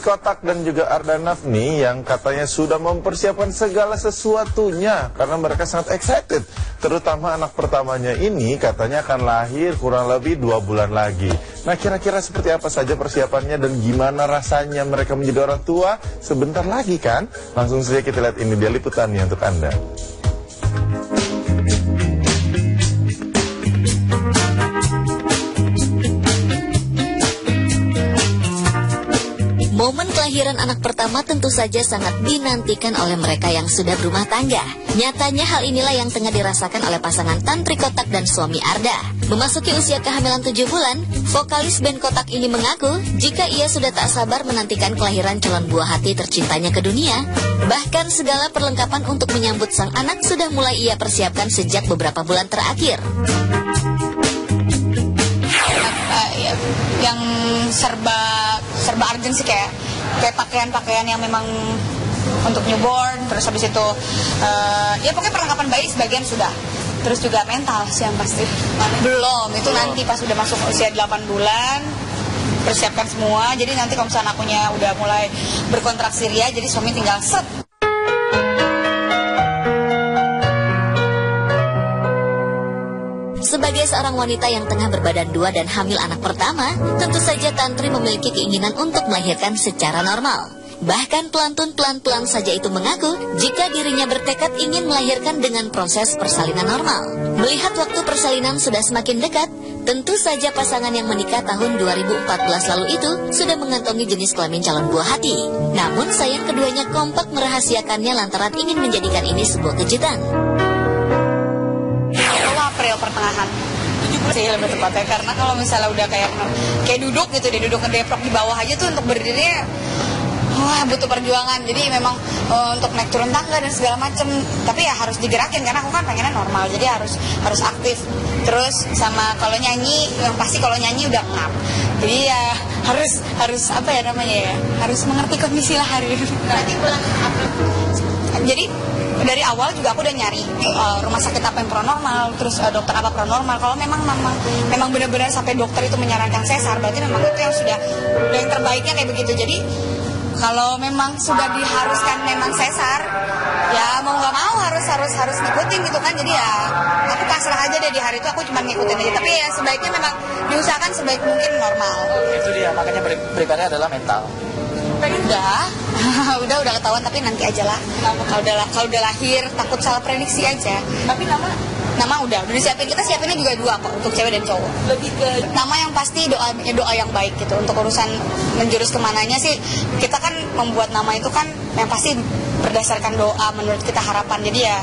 Kotak dan juga Ardanaf nih yang katanya sudah mempersiapkan segala sesuatunya karena mereka sangat excited. Terutama anak pertamanya ini katanya akan lahir kurang lebih 2 bulan lagi. Nah, kira-kira seperti apa saja persiapannya dan gimana rasanya mereka menjadi orang tua sebentar lagi kan? Langsung saja kita lihat ini dia liputannya untuk Anda. Momen kelahiran anak pertama tentu saja sangat dinantikan oleh mereka yang sudah berumah tangga. Nyatanya hal inilah yang tengah dirasakan oleh pasangan Tantri Kotak dan suami Arda. Memasuki usia kehamilan 7 bulan, vokalis band Kotak ini mengaku jika ia sudah tak sabar menantikan kelahiran calon buah hati tercintanya ke dunia. Bahkan segala perlengkapan untuk menyambut sang anak sudah mulai ia persiapkan sejak beberapa bulan terakhir. Yang serba urgent sih, kayak pakaian-pakaian yang memang untuk newborn, terus habis itu ya pokoknya perlengkapan bayi sebagian sudah. Terus juga mental sih yang pasti. Belum, itu nanti pas udah masuk usia 8 bulan persiapkan semua. Jadi nanti kalau misalnya akunya udah mulai berkontraksi ria, jadi suami tinggal set. Sebagai seorang wanita yang tengah berbadan 2 dan hamil anak pertama, tentu saja Tantri memiliki keinginan untuk melahirkan secara normal. Bahkan pelantun pelan-pelan saja itu mengaku jika dirinya bertekad ingin melahirkan dengan proses persalinan normal. Melihat waktu persalinan sudah semakin dekat, tentu saja pasangan yang menikah tahun 2014 lalu itu sudah mengantongi jenis kelamin calon buah hati. Namun sayang keduanya kompak merahasiakannya lantaran ingin menjadikan ini sebuah kejutan. April pertengahan 70 sih lebih tepatnya, karena kalau misalnya udah kayak duduk gitu deh, duduk ngedeprok di bawah aja tuh untuk berdirinya wah butuh perjuangan. Jadi memang untuk naik turun tangga dan segala macem, tapi ya harus digerakin karena aku kan pengennya normal, jadi harus aktif. Terus sama kalau nyanyi, yang pasti kalau nyanyi udah ngap, jadi ya harus apa ya namanya ya, harus mengerti kondisi lah hari ini. Berarti bulan April. Jadi dari awal juga aku udah nyari rumah sakit apa yang pronormal, terus dokter apa pronormal. Kalau memang benar-benar sampai dokter itu menyarankan sesar, berarti memang itu yang sudah yang terbaiknya kayak begitu. Jadi kalau memang sudah diharuskan memang sesar, ya mau nggak mau harus ngikutin gitu kan. Jadi ya aku pasrah aja deh di hari itu, aku cuma ngikutin aja. Tapi ya sebaiknya memang diusahakan sebaik mungkin normal. Itu dia, makanya beribadah adalah mental. Udah ketahuan, tapi nanti aja lah. Kalau udah lahir takut salah prediksi aja. Tapi nama udah disiapin, kita siapinnya juga 2 kok untuk cewek dan cowok. Lebih ke nama yang pasti doa yang baik gitu. Untuk urusan menjurus kemananya sih, kita kan membuat nama itu kan yang pasti berdasarkan doa menurut kita harapan. Jadi ya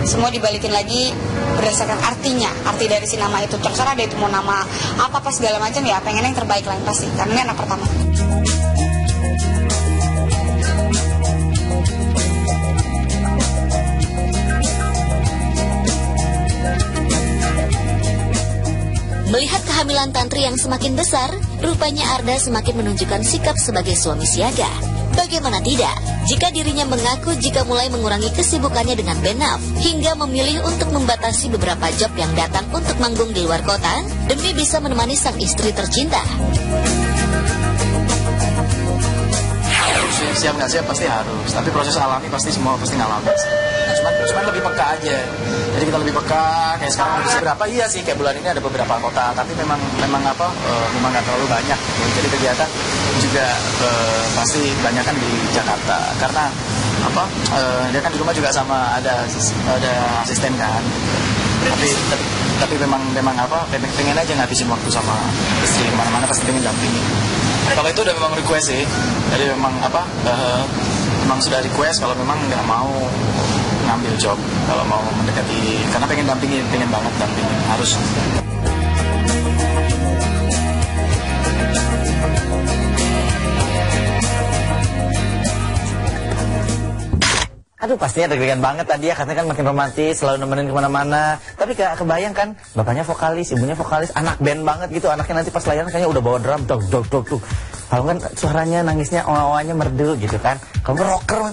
semua dibalikin lagi berdasarkan artinya, arti dari si nama itu. Terserah deh itu mau nama apa segala macam, ya pengen yang terbaik lah yang pasti, karena ini anak pertama. Melihat kehamilan Tantri yang semakin besar, rupanya Arda semakin menunjukkan sikap sebagai suami siaga. Bagaimana tidak, jika dirinya mengaku jika mulai mengurangi kesibukannya dengan Benaf, hingga memilih untuk membatasi beberapa job yang datang untuk manggung di luar kota, demi bisa menemani sang istri tercinta. Siap nggak siap pasti harus, tapi proses alami semua pasti ngalamin. Cuman lebih peka aja. Jadi kita lebih peka, kayak sekarang bisa berapa, iya sih kayak bulan ini ada beberapa kota, tapi memang nggak terlalu banyak. Jadi kegiatan juga pasti banyak kan di Jakarta, karena dia kan di rumah juga sama ada asisten kan. Tapi memang pengen aja ngabisin waktu sama istri, kemana-mana pasti pengen dampingin. Kalau itu udah memang request sih, jadi memang memang sudah request kalau memang nggak mau ngambil job, kalau mau mendekati, karena pengen banget dampingin, harus. Aduh pastinya deg-degan banget tadi ya, katanya kan makin romantis, selalu nemenin kemana-mana. Tapi kebayang kan, bapaknya vokalis, ibunya vokalis, anak band banget gitu. Anaknya nanti pas lahiran kayaknya udah bawa drum, dog. Kalau kan suaranya nangisnya, oa-oanya merdu gitu kan. Kalau rocker,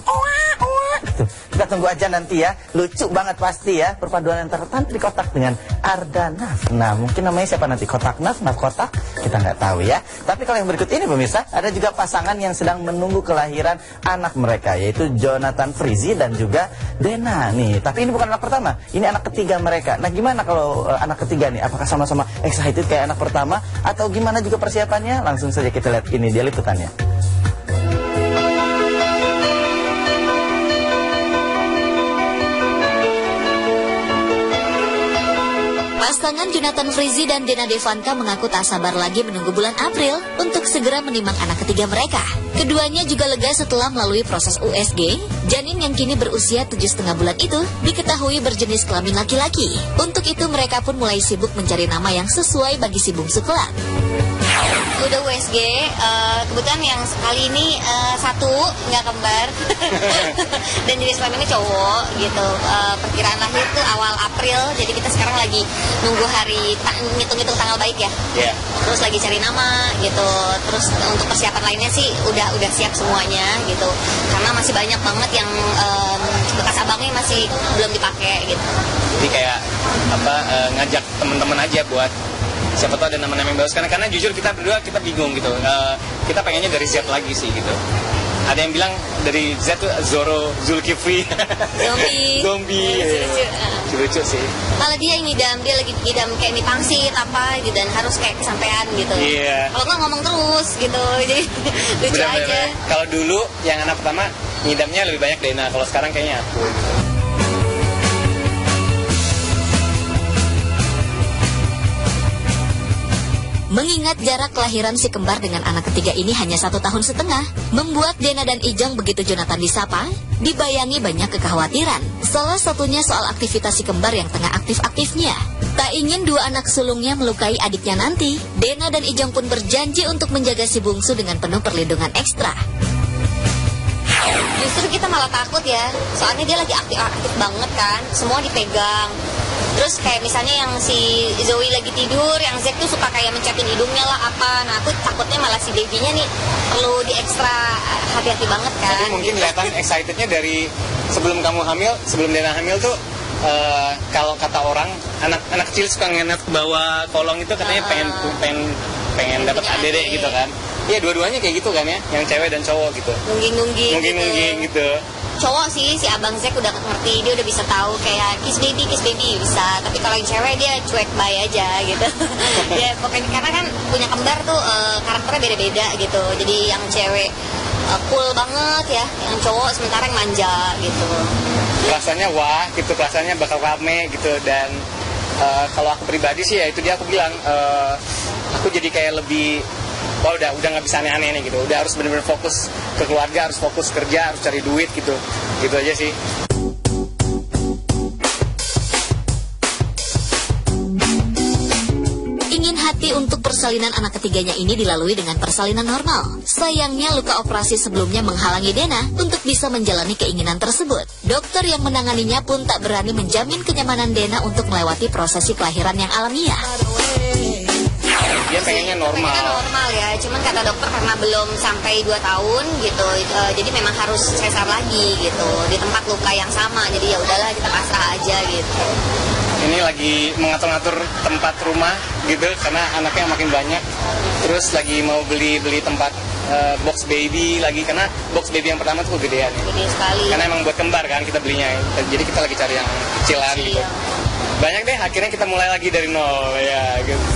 gitu. Kita tunggu aja nanti ya, lucu banget pasti ya, perpaduan antara Tantri Kotak dengan Ardanaf. Nah mungkin namanya siapa nanti, Kotak Naf Kotak, kita nggak tahu ya. Tapi kalau yang berikut ini pemirsa, ada juga pasangan yang sedang menunggu kelahiran anak mereka, yaitu Jonathan Frizzy dan juga Dena nih. Tapi ini bukan anak pertama, ini anak ketiga mereka. Nah gimana kalau anak ketiga nih, apakah sama-sama excited kayak anak pertama, atau gimana juga persiapannya? Langsung saja kita lihat ini dia liputannya. Pasangan Jonathan Frizzy dan Dena Devanka mengaku tak sabar lagi menunggu bulan April untuk segera menimang anak ketiga mereka. Keduanya juga lega setelah melalui proses USG. Janin yang kini berusia 7,5 bulan itu diketahui berjenis kelamin laki-laki. Untuk itu mereka pun mulai sibuk mencari nama yang sesuai bagi si bungsu kelak. Udah USG, kebetulan yang sekali ini satu nggak kembar dan jenis kelaminnya cowok gitu. Perkiraan lahir tuh awal April, jadi kita sekarang lagi nunggu hari ngitung-ngitung tanggal baik ya. Yeah. Terus lagi cari nama gitu. Terus untuk persiapan lainnya sih udah siap semuanya gitu. Karena masih banyak banget yang bekas abangnya masih belum dipakai gitu. Jadi kayak ngajak teman-teman aja buat siapa tahu ada nama-nama yang bagus, karena jujur kita berdua kita bingung gitu. Kita pengennya dari Z lagi sih gitu. Ada yang bilang dari Z tuh Zoro, Zulkifli, Zombie. Lucu sih. Malah dia yang dia lagi ngidam kayak mie pangsit apa gitu, dan harus kayak kesampaian gitu. Iya. Kalau nggak ngomong terus gitu, jadi lucu Bener-bener. aja. Kalau dulu yang anak pertama ngidamnya lebih banyak Dena, kalau sekarang kayaknya aku gitu. Mengingat jarak kelahiran si kembar dengan anak ketiga ini hanya 1,5 tahun, membuat Dena dan Ijong begitu Jonathan disapa, dibayangi banyak kekhawatiran. Salah satunya soal aktivitas si kembar yang tengah aktif-aktifnya. Tak ingin dua anak sulungnya melukai adiknya nanti, Dena dan Ijong pun berjanji untuk menjaga si bungsu dengan penuh perlindungan ekstra. Justru kita malah takut ya, soalnya dia lagi aktif banget kan, semua dipegang. Terus kayak misalnya yang si Zoe lagi tidur, yang Zack tuh suka kayak mencetin hidungnya lah apa. Nah aku takutnya malah si babynya nih perlu di ekstra hati-hati banget kan. Tapi mungkin kelihatan excitednya dari sebelum kamu hamil, sebelum Dena hamil tuh kalau kata orang anak kecil suka ngenet ke bawah kolong itu katanya pengen dapat ADD gitu kan. Iya dua-duanya kayak gitu kan ya, yang cewek dan cowok gitu. Nungging gitu. Cowok sih, si abang Zack udah ngerti, dia udah bisa tahu kayak kiss baby bisa. Tapi kalau yang cewek dia cuek bye aja gitu. Ya pokoknya karena kan punya kembar tuh karakternya beda-beda gitu. Jadi yang cewek cool banget ya, yang cowok sementara yang manja gitu. Rasanya wah gitu, rasanya bakal rame gitu. Dan kalau aku pribadi sih ya itu dia, aku bilang aku jadi kayak lebih wah udah nggak bisa aneh-aneh nih gitu, udah harus benar-benar fokus ke keluarga, harus fokus kerja, harus cari duit gitu aja sih. Ingin hati untuk persalinan anak ketiganya ini dilalui dengan persalinan normal. Sayangnya luka operasi sebelumnya menghalangi Dena untuk bisa menjalani keinginan tersebut. Dokter yang menanganinya pun tak berani menjamin kenyamanan Dena untuk melewati prosesi kelahiran yang alamiah. Dia pengennya normal. Ya, cuman kata dokter karena belum sampai 2 tahun gitu, jadi memang harus sesar lagi gitu di tempat luka yang sama. Jadi ya udahlah kita pasrah aja gitu. Ini lagi mengatur-ngatur tempat rumah gitu karena anaknya makin banyak. Terus lagi mau beli tempat box baby lagi, karena box baby yang pertama tuh kegedean. Gede sekali. Karena emang buat kembar kan kita belinya. Jadi kita lagi cari yang kecilan gitu. Banyak deh, akhirnya kita mulai lagi dari nol ya gitu.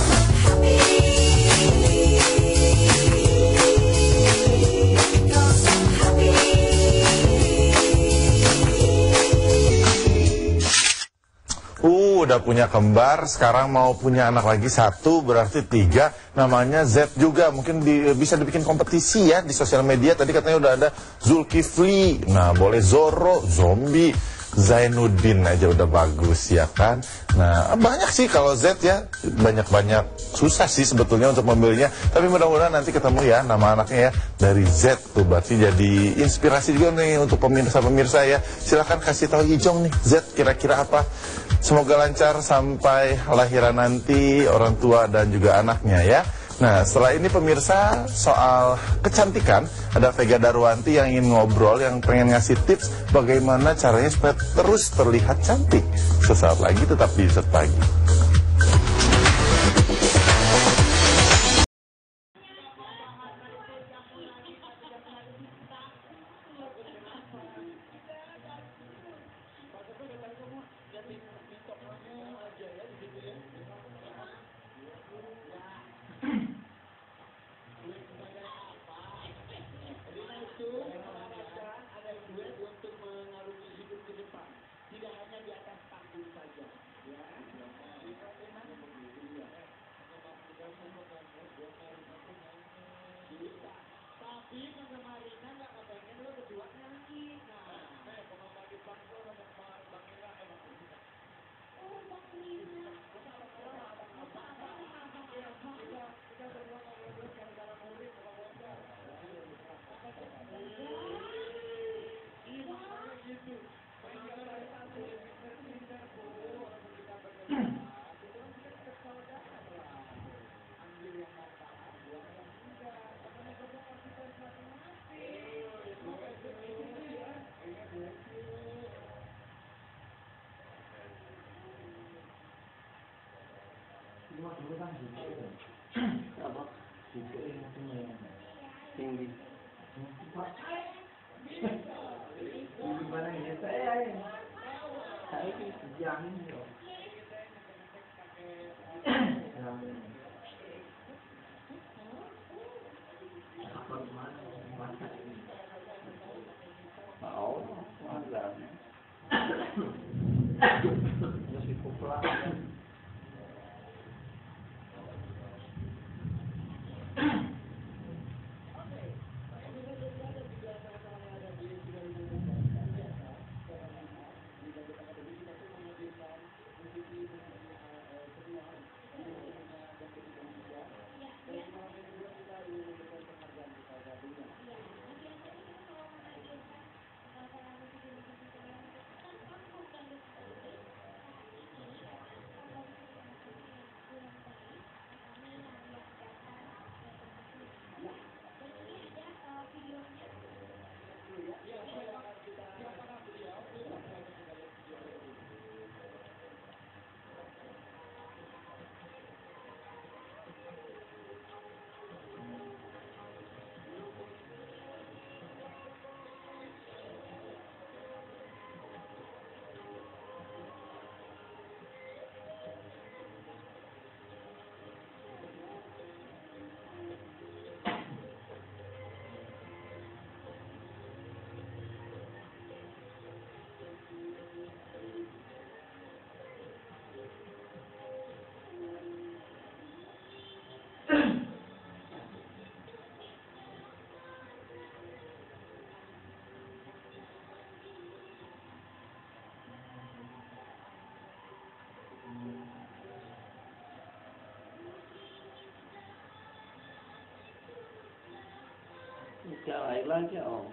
Udah punya kembar, sekarang mau punya anak lagi 1, berarti 3, namanya Z juga. Mungkin bisa dibikin kompetisi ya di sosial media. Tadi katanya udah ada Zulkifli, nah boleh Zoro, Zombie. Zainuddin aja udah bagus ya kan. Nah banyak sih kalau Z ya, banyak-banyak susah sih sebetulnya untuk memilihnya. Tapi mudah-mudahan nanti ketemu ya nama anaknya ya dari Z tuh, berarti jadi inspirasi juga nih untuk pemirsa-pemirsa ya. Silahkan kasih tahu Ijong nih Z kira-kira apa. Semoga lancar sampai lahiran nanti orang tua dan juga anaknya ya. Nah setelah ini pemirsa soal kecantikan, ada Vega Darwanti yang ingin ngobrol, yang pengen ngasih tips bagaimana caranya supaya terus terlihat cantik. Sesaat lagi tetap di Set Pagi. Chào ấy lagi om.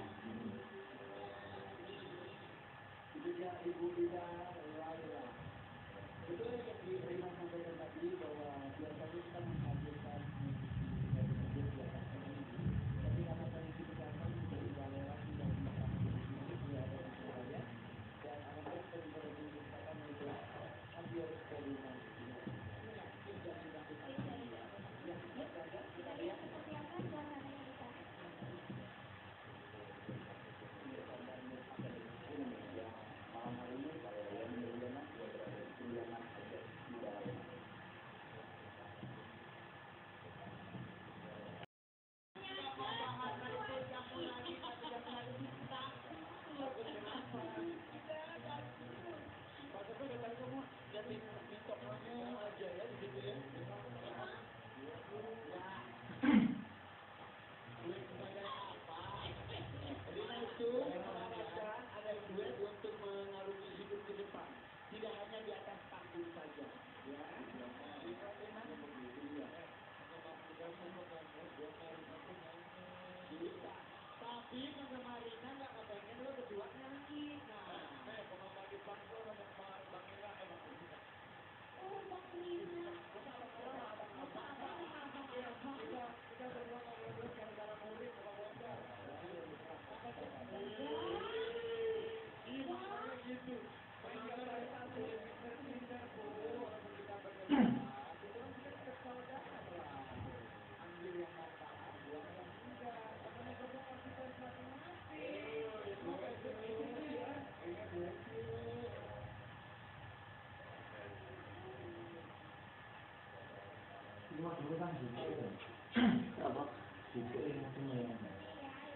Apa?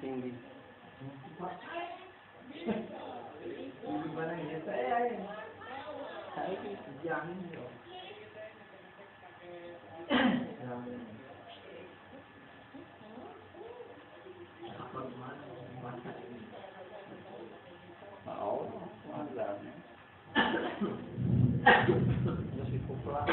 Tinggi. Gimana ya saya? Saya jamin dong. Mau, ada. Masih populer.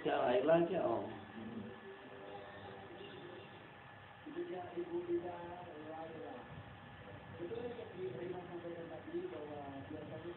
Chào ấy lagi chào. Betul yang disampaikan tadi bahwa biasanya